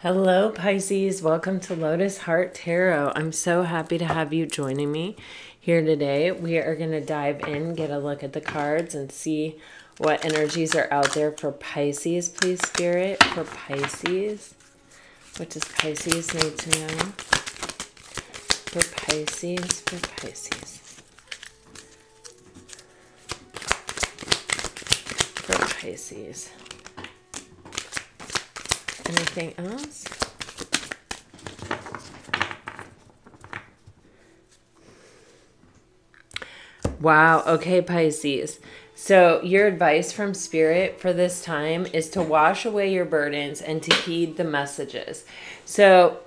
Hello, Pisces. Welcome to Lotus Heart Tarot. I'm so happy to have you joining me here today. We are going to dive in, get a look at the cards, and see what energies are out there for Pisces, please, Spirit, for Pisces. What does Pisces need to know? For Pisces, for Pisces. For Pisces. Anything else? Wow. Okay, Pisces. So your advice from Spirit for this time is to wash away your burdens and to heed the messages. So,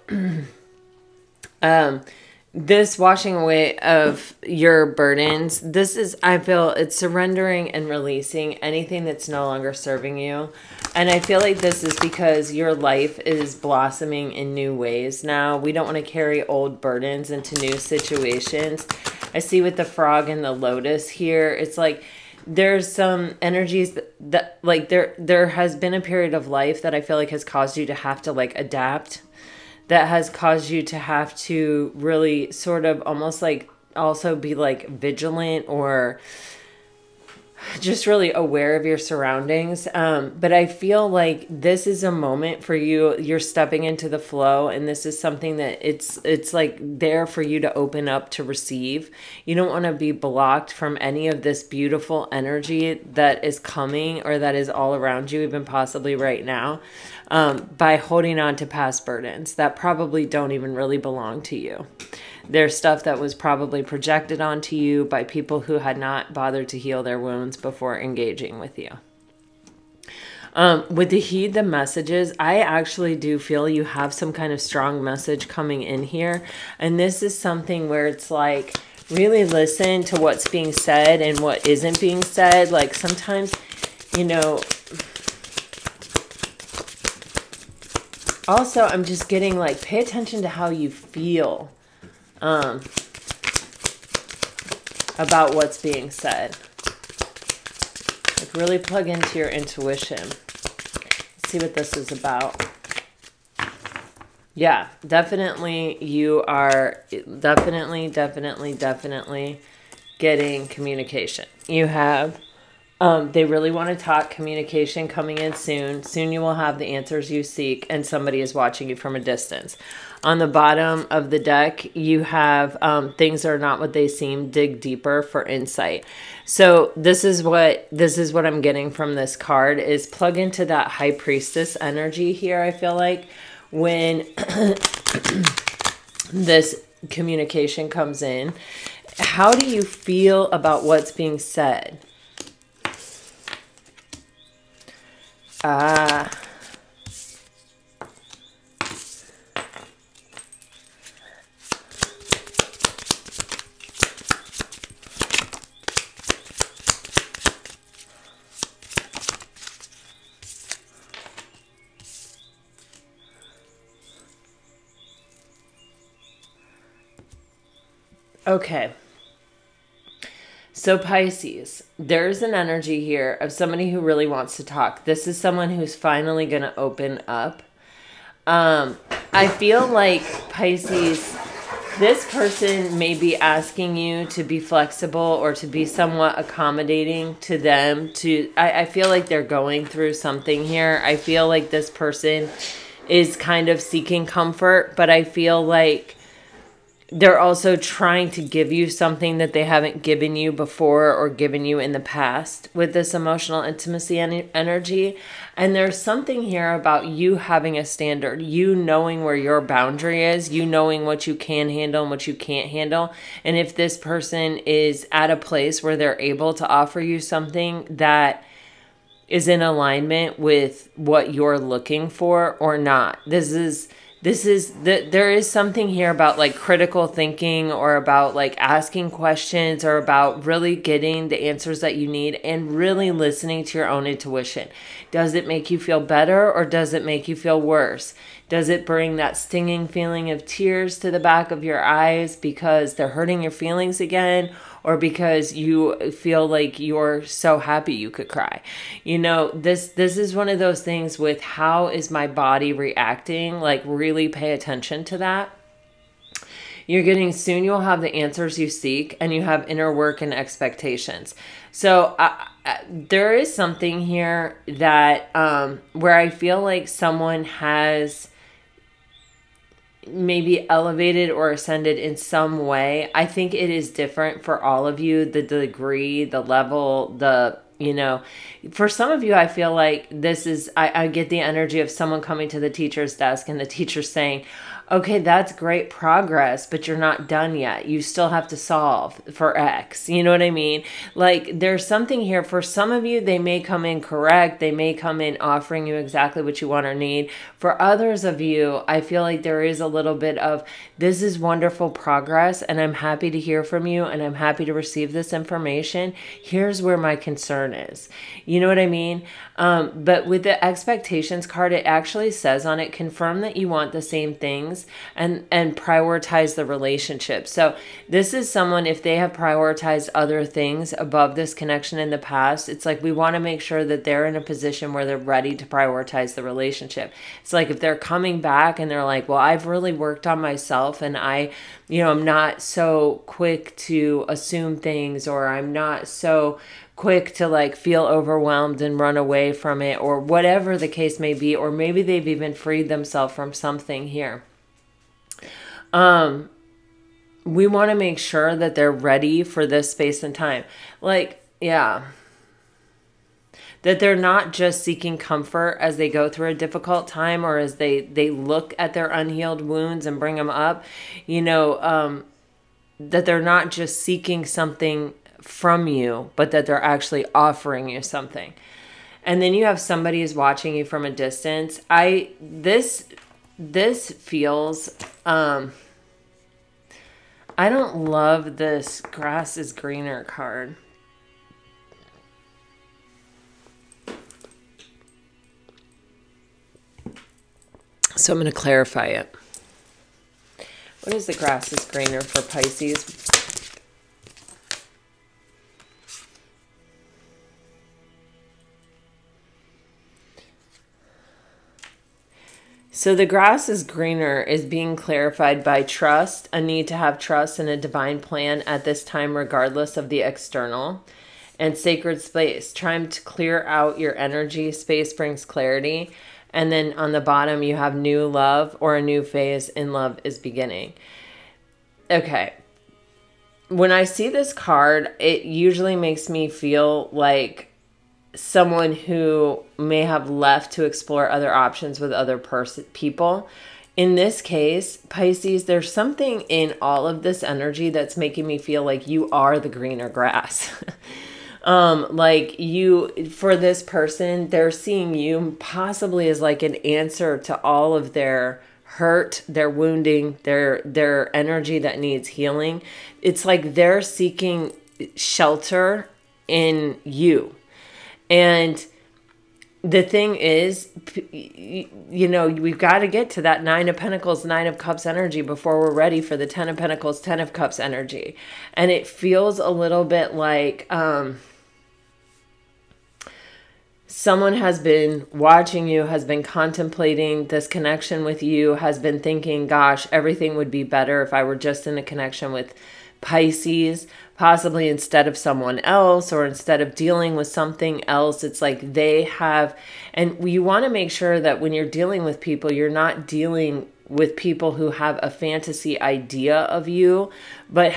this washing away of your burdens, this is, I feel it's surrendering and releasing anything that's no longer serving you. And I feel like this is because your life is blossoming in new ways now. We don't want to carry old burdens into new situations. I see with the frog and the lotus here, it's like there's some energies that like there has been a period of life that I feel like has caused you to have to like adapt. That has caused you to have to really sort of almost like also be like vigilant or just really aware of your surroundings. But I feel like this is a moment for you. You're stepping into the flow, and this is something that it's like there for you to open up to receive. You don't want to be blocked from any of this beautiful energy that is coming or that is all around you, even possibly right now, by holding on to past burdens that probably don't even really belong to you. There's stuff that was probably projected onto you by people who had not bothered to heal their wounds before engaging with you. With the heed the messages, I actually do feel you have some kind of strong message coming in here. And this is something where it's like, really listen to what's being said and what isn't being said. Like sometimes, you know, also I'm just getting like, pay attention to how you feel about what's being said. Like really plug into your intuition. Let's see what this is about. Yeah, definitely you are definitely getting communication. You have, they really want to talk, communication coming in soon. Soon you will have the answers you seek, and somebody is watching you from a distance. On the bottom of the deck, you have things are not what they seem. Dig deeper for insight. So this is what I'm getting from this card is plug into that high priestess energy here. I feel like when this communication comes in, how do you feel about what's being said? Okay. So Pisces, there's an energy here of somebody who really wants to talk. This is someone who's finally going to open up. I feel like Pisces, this person may be asking you to be flexible or to be somewhat accommodating to them. I feel like they're going through something here. I feel like this person is kind of seeking comfort, but I feel like they're also trying to give you something that they haven't given you before or given you in the past with this emotional intimacy energy. And there's something here about you having a standard, you knowing where your boundary is, you knowing what you can handle and what you can't handle. And if this person is at a place where they're able to offer you something that is in alignment with what you're looking for or not. There is something here about like critical thinking or about like asking questions or about really getting the answers that you need and really listening to your own intuition. Does it make you feel better or does it make you feel worse? Does it bring that stinging feeling of tears to the back of your eyes because they're hurting your feelings again? or because you feel like you're so happy you could cry. You know, this is one of those things with how is my body reacting? Like, really pay attention to that. You're getting soon you'll have the answers you seek, and you have inner work and expectations. So there is something here that where I feel like someone has maybe elevated or ascended in some way. I think it is different for all of you, the degree, the level, you know, for some of you, I feel like this is, I get the energy of someone coming to the teacher's desk and the teacher saying, okay, that's great progress, but you're not done yet. You still have to solve for X. You know what I mean? Like, there's something here. For some of you, they may come in correct. They may come in offering you exactly what you want or need. For others of you, I feel like there is a little bit of, this is wonderful progress, and I'm happy to hear from you, and I'm happy to receive this information. Here's where my concern is. You know what I mean? But with the expectations card, it actually says on it, confirm that you want the same things and prioritize the relationship. So this is someone, if they have prioritized other things above this connection in the past, it's like we want to make sure that they're in a position where they're ready to prioritize the relationship. It's like if they're coming back and they're like, well, I've really worked on myself, and I'm not so quick to assume things, or I'm not so quick to like feel overwhelmed and run away from it, or whatever the case may be, or maybe they've even freed themselves from something here. We want to make sure that they're ready for this space and time. Like, yeah. That they're not just seeking comfort as they go through a difficult time, or as they look at their unhealed wounds and bring them up, that they're not just seeking something from you, but that they're actually offering you something. And then you have somebody who's watching you from a distance. This feels, I don't love this grass is greener card. So I'm going to clarify it. What is the grass is greener for Pisces? So the grass is greener is being clarified by trust, a need to have trust in a divine plan at this time, regardless of the external, and sacred space, trying to clear out your energy. Space brings clarity. And then on the bottom, you have new love, or a new phase in love is beginning. Okay. When I see this card, it usually makes me feel like someone who may have left to explore other options with other people. In this case, Pisces, there's something in all of this energy that's making me feel like you are the greener grass. Like you, for this person, they're seeing you possibly as like an answer to all of their hurt, their wounding, their energy that needs healing. It's like they're seeking shelter in you. And the thing is, we've got to get to that 9 of Pentacles, 9 of Cups energy before we're ready for the 10 of Pentacles, 10 of Cups energy. And it feels a little bit like someone has been watching you, has been contemplating this connection with you, has been thinking, gosh, everything would be better if I were just in a connection with Pisces, possibly instead of someone else, or instead of dealing with something else. It's like they have, and you want to make sure that when you're dealing with people, you're not dealing with people who have a fantasy idea of you, but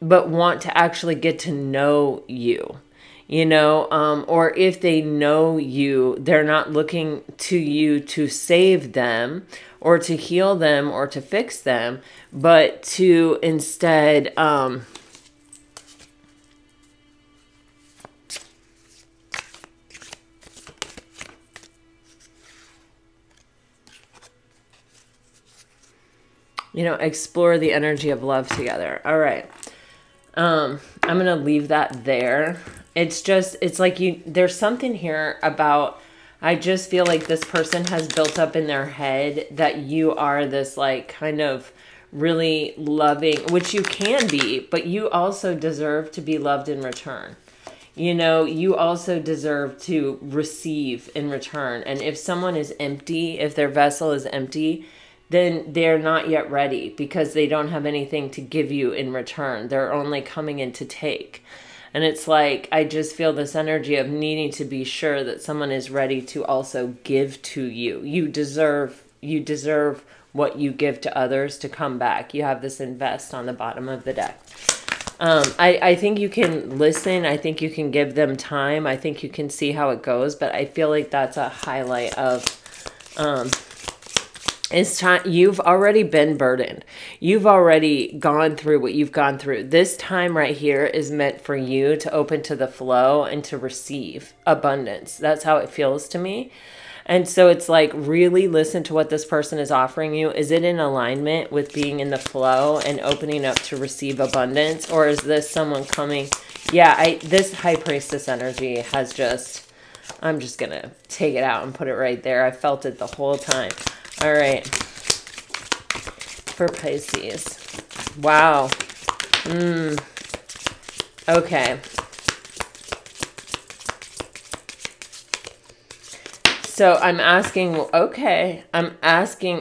but want to actually get to know you. Or if they know you, they're not looking to you to save them or to heal them or to fix them, but to instead, explore the energy of love together. All right. I'm going to leave that there. It's like there's something here about, I just feel like this person has built up in their head that you are this like kind of really loving, which you can be, but you also deserve to be loved in return. You know, you also deserve to receive in return. And if someone is empty, if their vessel is empty, then they're not yet ready because they don't have anything to give you in return. They're only coming in to take. And it's like, I just feel this energy of needing to be sure that someone is ready to also give to you. You deserve what you give to others to come back. You have this invest on the bottom of the deck. I think you can listen. I think you can give them time. I think you can see how it goes. But I feel like that's a highlight of, it's time. You've already been burdened. You've already gone through what you've gone through. This time right here is meant for you to open to the flow and to receive abundance. That's how it feels to me. And so it's like, really listen to what this person is offering you. Is it in alignment with being in the flow and opening up to receive abundance? Or is this someone coming? Yeah, this high priestess energy has just, I'm just going to take it out and put it right there. I felt it the whole time. All right. For Pisces. Wow. Okay. So I'm asking,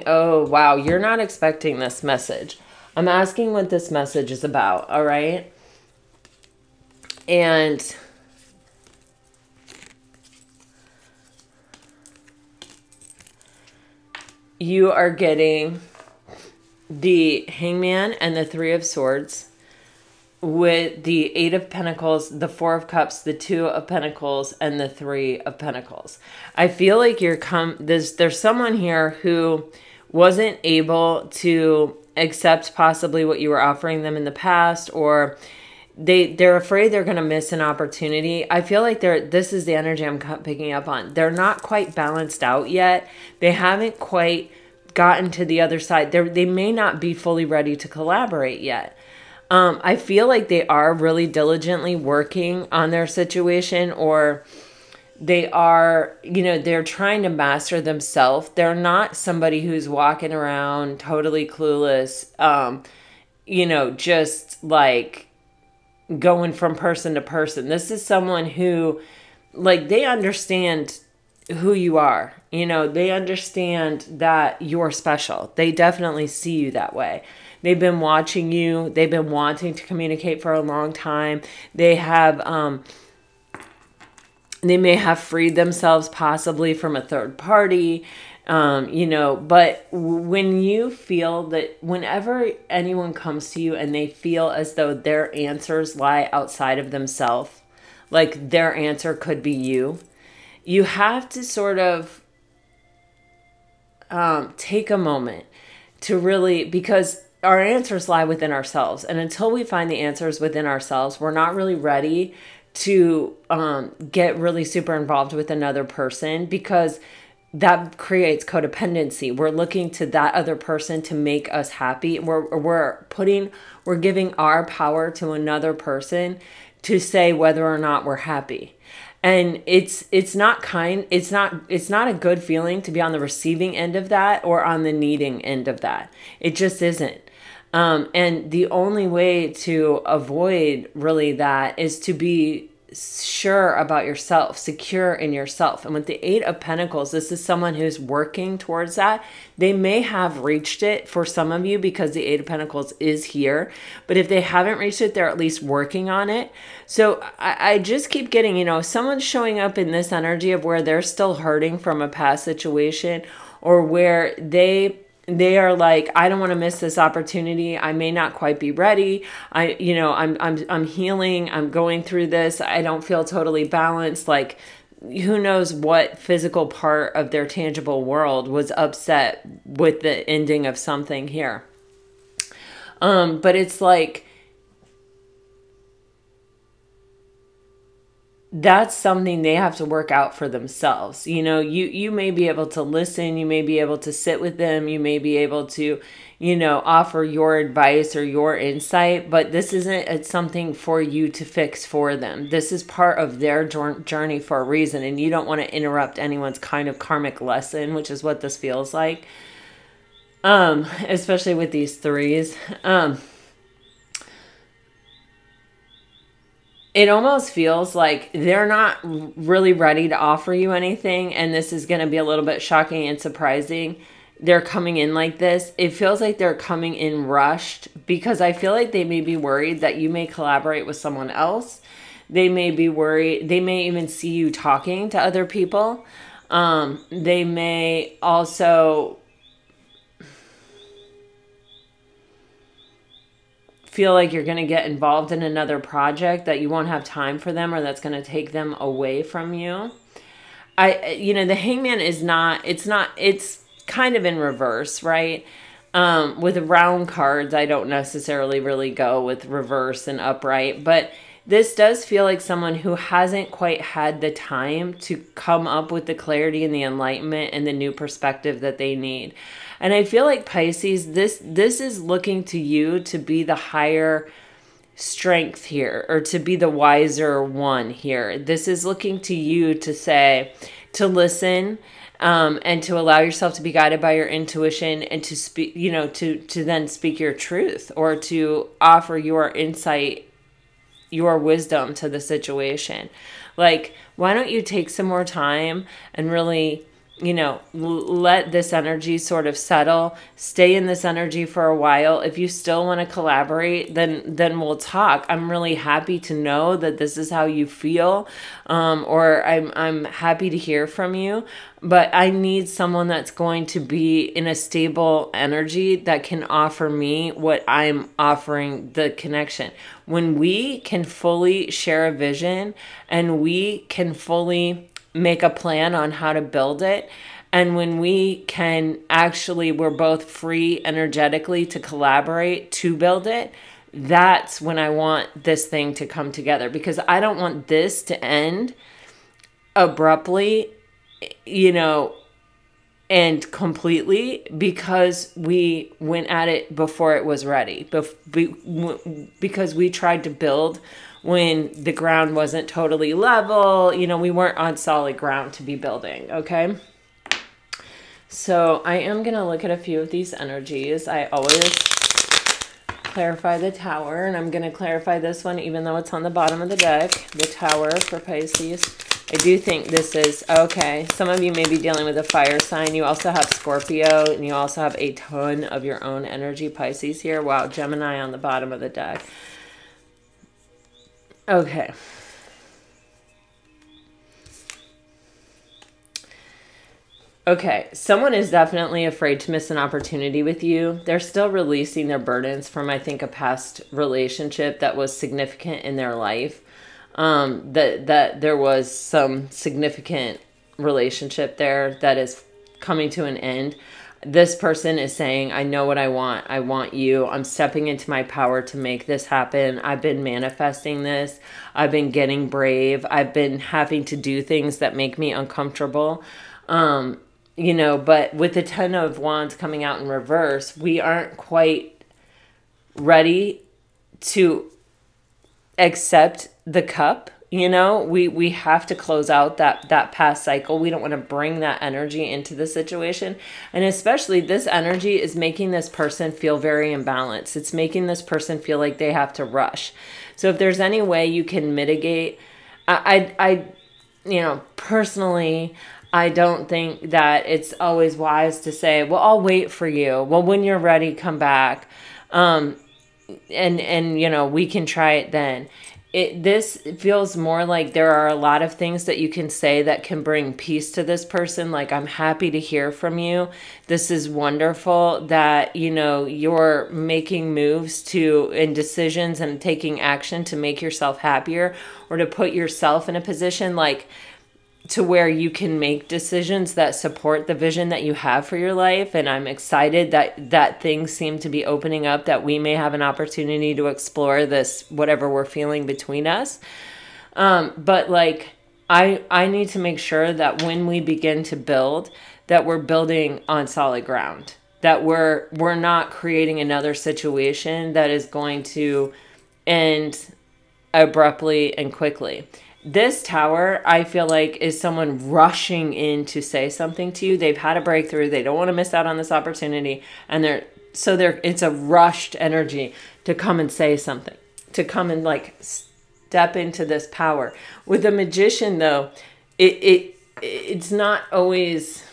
oh, wow, you're not expecting this message. I'm asking what this message is about, all right? And you are getting the Hangman and the Three of Swords with the Eight of Pentacles, the Four of Cups, the Two of Pentacles, and the Three of Pentacles. I feel like there's someone here who wasn't able to accept possibly what you were offering them in the past, or they're afraid they're going to miss an opportunity. I feel like this is the energy I'm picking up on. They're not quite balanced out yet. They haven't quite gotten to the other side. They may not be fully ready to collaborate yet. I feel like they are really diligently working on their situation, or they are, they're trying to master themselves. They're not somebody who's walking around totally clueless, just like going from person to person. This is someone who, like, they understand who you are. They understand that you're special. They definitely see you that way. They've been watching you. They've been wanting to communicate for a long time. They have, they may have freed themselves possibly from a third party, but when you feel that whenever anyone comes to you and they feel as though their answers lie outside of themselves, like their answer could be you, you have to sort of take a moment to really, because our answers lie within ourselves. And until we find the answers within ourselves, we're not really ready to get really super involved with another person, because that creates codependency. We're looking to that other person to make us happy. We're giving our power to another person to say whether or not we're happy. And it's not a good feeling to be on the receiving end of that or on the needing end of that. It just isn't. And the only way to avoid really that is to be sure about yourself, secure in yourself. And with the Eight of Pentacles, this is someone who's working towards that. They may have reached it for some of you because the Eight of Pentacles is here. But if they haven't reached it, they're at least working on it. So I just keep getting, someone's showing up in this energy of where they're still hurting from a past situation, or where they are like, I don't want to miss this opportunity. I may not quite be ready. I'm healing. I'm going through this. I don't feel totally balanced. Like, who knows what physical part of their tangible world was upset with the ending of something here. But it's like, that's something they have to work out for themselves. You may be able to listen, you may be able to sit with them, you may be able to, offer your advice or your insight, but this isn't something for you to fix for them. This is part of their journey for a reason, and you don't want to interrupt anyone's kind of karmic lesson, which is what this feels like. Especially with these threes. It almost feels like they're not really ready to offer you anything, and this is going to be a little bit shocking and surprising. They're coming in like this. It feels like they're coming in rushed because I feel like they may be worried that you may collaborate with someone else. They may be worried. They may even see you talking to other people. They may also feel like you're going to get involved in another project that you won't have time for them, or that's going to take them away from you. The Hangman is not, it's kind of in reverse, right? With round cards, I don't necessarily really go with reverse and upright, but this does feel like someone who hasn't quite had the time to come up with the clarity and the enlightenment and the new perspective that they need. And I feel like Pisces, this is looking to you to be the higher strength here, or to be the wiser one here. This is looking to you to say, to listen, and to allow yourself to be guided by your intuition, and to speak, to then speak your truth, or to offer your insight, your wisdom to the situation. Like, why don't you take some more time and really, let this energy sort of settle, stay in this energy for a while. If you still want to collaborate, then we'll talk. I'm really happy to know that this is how you feel, or I'm happy to hear from you, but I need someone that's going to be in a stable energy that can offer me what I'm offering the connection. When we can fully share a vision and we can fully make a plan on how to build it, and when we can actually, we're both free energetically to collaborate to build it, that's when I want this thing to come together, because I don't want this to end abruptly, and completely, because we went at it before it was ready, because we tried to build when the ground wasn't totally level. We weren't on solid ground to be building, okay? So I am going to look at a few of these energies. I always clarify the Tower, and I'm going to clarify this one even though it's on the bottom of the deck, the Tower for Pisces. I do think this is, okay, some of you may be dealing with a fire sign. You also have Scorpio, and you also have a ton of your own energy, Pisces, here. Wow, Gemini on the bottom of the deck. Okay. Okay, someone is definitely afraid to miss an opportunity with you. They're still releasing their burdens from, I think, a past relationship that was significant in their life. That there was some significant relationship there that is coming to an end. This person is saying, I know what I want. I want you. I'm stepping into my power to make this happen. I've been manifesting this. I've been getting brave. I've been having to do things that make me uncomfortable. But with the Ten of Wands coming out in reverse, we aren't quite ready to accept the cup. We have to close out that past cycle. We don't want to bring that energy into the situation. And especially this energy is making this person feel very imbalanced. It's making this person feel like they have to rush. So if there's any way you can mitigate, personally, I don't think that it's always wise to say, well, I'll wait for you. Well, when you're ready, come back. And we can try it then. This feels more like there are a lot of things that you can say that can bring peace to this person. Like, I'm happy to hear from you. This is wonderful that, you're making moves and decisions and taking action to make yourself happier, or to put yourself in a position to where you can make decisions that support the vision that you have for your life. And I'm excited that things seem to be opening up, that we may have an opportunity to explore this, whatever we're feeling between us. But I need to make sure that when we begin to build, that we're building on solid ground, that we're not creating another situation that is going to end abruptly and quickly. This Tower, I feel like, is someone rushing in to say something to you. They've had a breakthrough. They don't want to miss out on this opportunity. And it's a rushed energy to come and say something, to come and like step into this power. With the Magician, though, it's not always...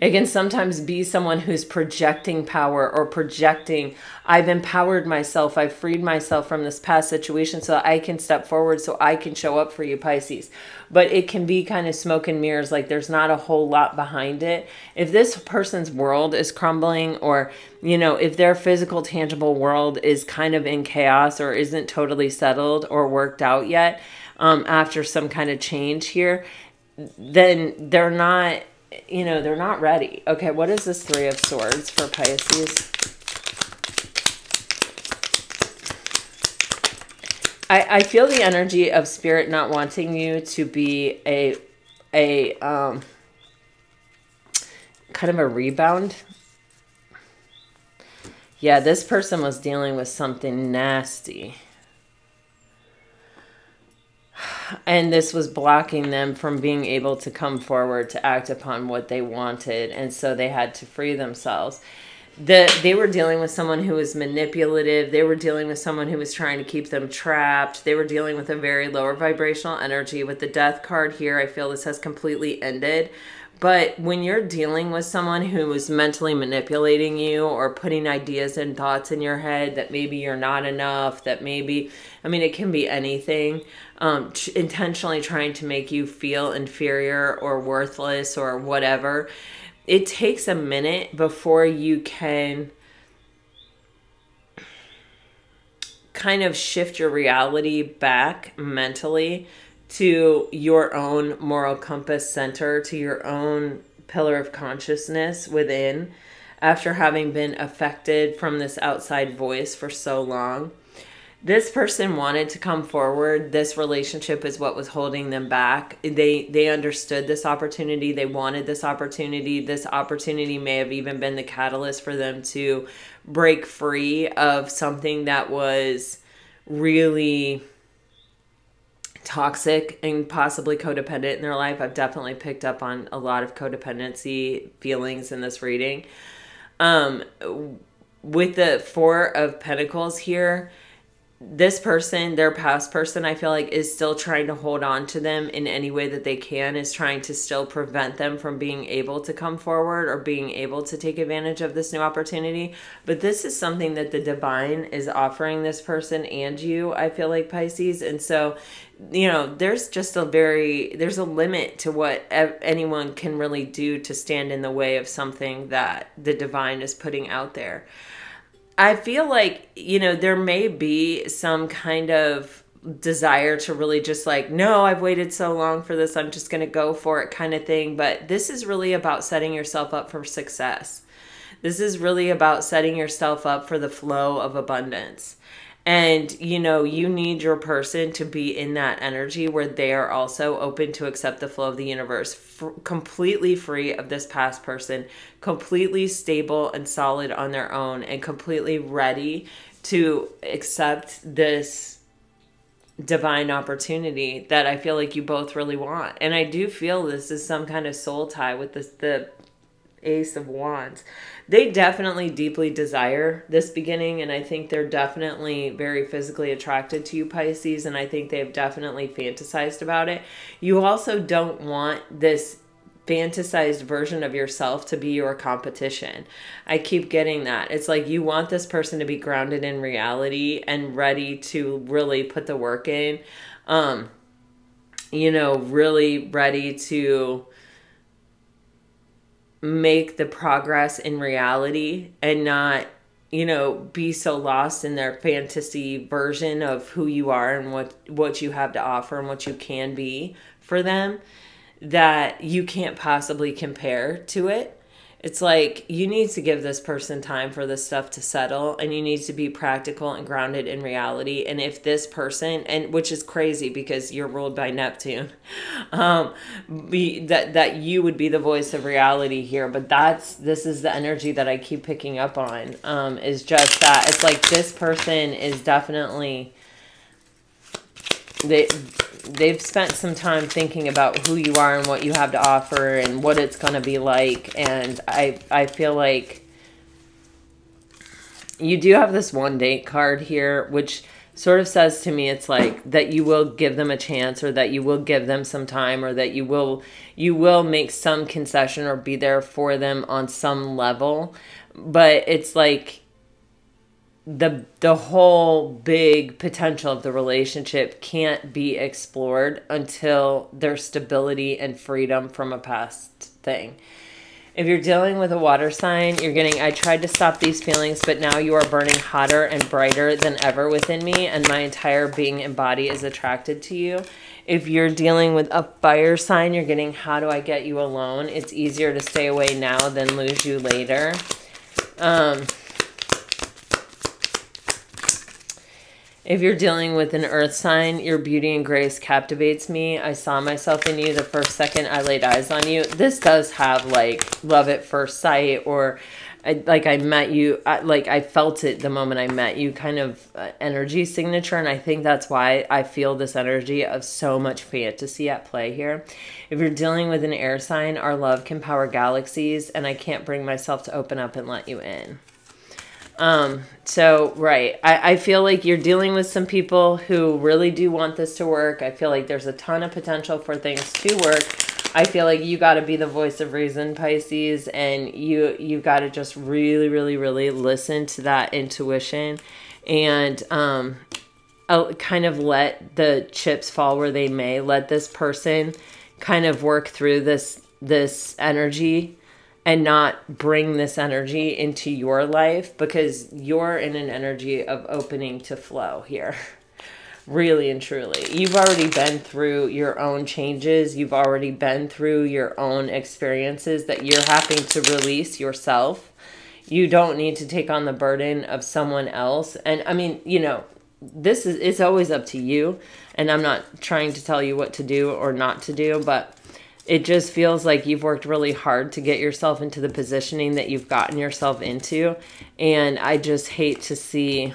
It can sometimes be someone who's projecting power or projecting, I've empowered myself, I've freed myself from this past situation so I can step forward, so I can show up for you, Pisces. But it can be kind of smoke and mirrors, like there's not a whole lot behind it. If this person's world is crumbling, or, you know, if their physical, tangible world is kind of in chaos or isn't totally settled or worked out yet, after some kind of change here, then they're not... You know, they're not ready. Okay, what is this Three of Swords for Pisces? I feel the energy of Spirit not wanting you to be a kind of a rebound. Yeah, this person was dealing with something nasty. And this was blocking them from being able to come forward to act upon what they wanted. And so they had to free themselves. They were dealing with someone who was manipulative. They were dealing with someone who was trying to keep them trapped. They were dealing with a very lower vibrational energy. With the Death card here, I feel this has completely ended. But when you're dealing with someone who is mentally manipulating you or putting ideas and thoughts in your head that maybe you're not enough, that maybe, I mean, it can be anything, intentionally trying to make you feel inferior or worthless or whatever, it takes a minute before you can kind of shift your reality back mentally to your own moral compass center, to your own pillar of consciousness within, after having been affected from this outside voice for so long. This person wanted to come forward. This relationship is what was holding them back. They understood this opportunity. They wanted this opportunity. This opportunity may have even been the catalyst for them to break free of something that was really toxic and possibly codependent in their life. I've definitely picked up on a lot of codependency feelings in this reading. With the Four of Pentacles here, this person, their past person, I feel like is still trying to hold on to them in any way that they can, is trying to still prevent them from being able to come forward or being able to take advantage of this new opportunity. But this is something that the divine is offering this person and you, I feel like, Pisces. And so, you know, there's just there's a limit to what anyone can really do to stand in the way of something that the divine is putting out there. I feel like, you know, there may be some kind of desire to really just like, no, I've waited so long for this, I'm just going to go for it kind of thing. But this is really about setting yourself up for success. This is really about setting yourself up for the flow of abundance. And, you know, you need your person to be in that energy where they are also open to accept the flow of the universe, completely free of this past person, completely stable and solid on their own, and completely ready to accept this divine opportunity that I feel like you both really want. And I do feel this is some kind of soul tie with the Ace of Wands. They definitely deeply desire this beginning, and I think they're definitely very physically attracted to you, Pisces, and I think they've definitely fantasized about it. You also don't want this fantasized version of yourself to be your competition. I keep getting that. It's like you want this person to be grounded in reality and ready to really put the work in. You know, really ready to make the progress in reality and not, you know, be so lost in their fantasy version of who you are and what you have to offer and what you can be for them, that you can't possibly compare to it. It's like you need to give this person time for this stuff to settle, and you need to be practical and grounded in reality. And if this person, and which is crazy because you're ruled by Neptune, that you would be the voice of reality here. But this is the energy that I keep picking up on, is just that it's like this person is definitely they've spent some time thinking about who you are and what you have to offer and what it's going to be like. And I feel like you do have this one date card here, which sort of says to me it's like that you will give them a chance, or that you will give them some time, or that you will make some concession or be there for them on some level. But it's like the whole big potential of the relationship can't be explored until there's stability and freedom from a past thing. If you're dealing with a water sign, you're getting, I tried to stop these feelings, but now you are burning hotter and brighter than ever within me, and my entire being and body is attracted to you. If you're dealing with a fire sign, you're getting, how do I get you alone? It's easier to stay away now than lose you later. If you're dealing with an earth sign, your beauty and grace captivates me. I saw myself in you the first second I laid eyes on you. This does have like love at first sight, or like I met you, like I felt it the moment I met you kind of energy signature. And I think that's why I feel this energy of so much fantasy at play here. If you're dealing with an air sign, our love can power galaxies, and I can't bring myself to open up and let you in. So, right. I feel like you're dealing with some people who really do want this to work. I feel like there's a ton of potential for things to work. I feel like you got to be the voice of reason, Pisces, and you got to just really, really, really listen to that intuition and, kind of let the chips fall where they may. Let this person kind of work through this energy, and not bring this energy into your life, because you're in an energy of opening to flow here. Really and truly. You've already been through your own changes. You've already been through your own experiences that you're having to release yourself. You don't need to take on the burden of someone else. And I mean, you know, it's always up to you. And I'm not trying to tell you what to do or not to do, but it just feels like you've worked really hard to get yourself into the positioning that you've gotten yourself into. And I just hate to see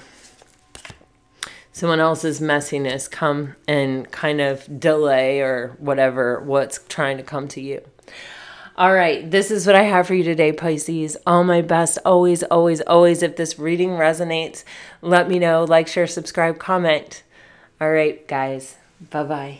someone else's messiness come and kind of delay or whatever what's trying to come to you. All right, this is what I have for you today, Pisces. All my best, always, always, always. If this reading resonates, let me know. Like, share, subscribe, comment. All right, guys. Bye-bye.